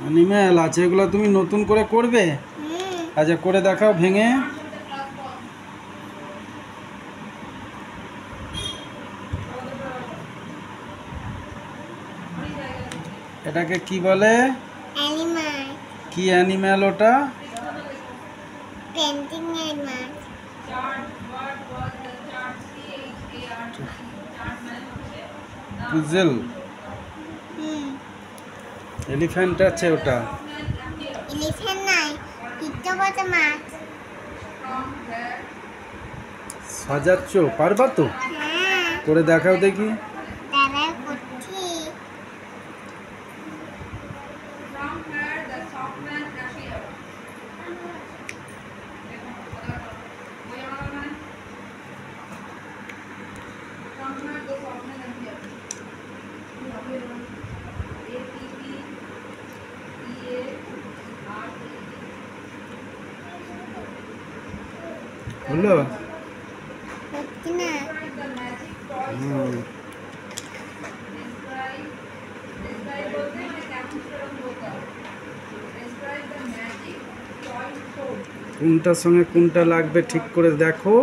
Animal আছে, এগুলো তুমি নতুন করে করবে? আচ্ছা করে দেখাও ভেঙে। এটাকে কি বলে? কি অ্যানিম্যাল ওটা? পুজেল। এলিফ্যান্ট আছে ওটা। সাজাচ্ছ, পারবা তো? করে দেখাও দেখি। হলো? কোনটার সঙ্গে কোনটা লাগবে ঠিক করে দেখো।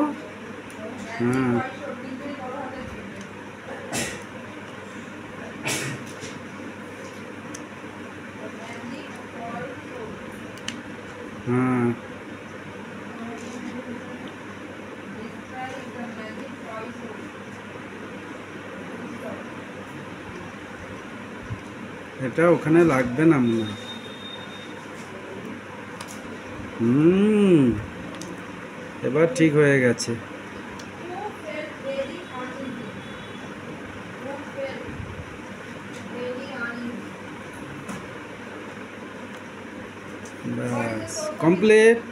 হ্যাঁ হ্যাঁ এটা ওখানে লাগবে না মনে হয়। এবার ঠিক হয়ে গেছে। ব্যাস কমপ্লিট।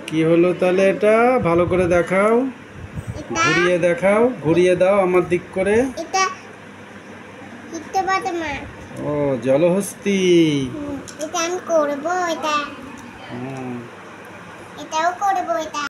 কি হলো তাহলে? এটা ভালো করে দেখাও, ঘুরিয়ে দেখাও, ঘুরিয়ে দাও আমার দিক করে। ও জলহস্তি। এটা আমি করবো, এটাও করবো এটা।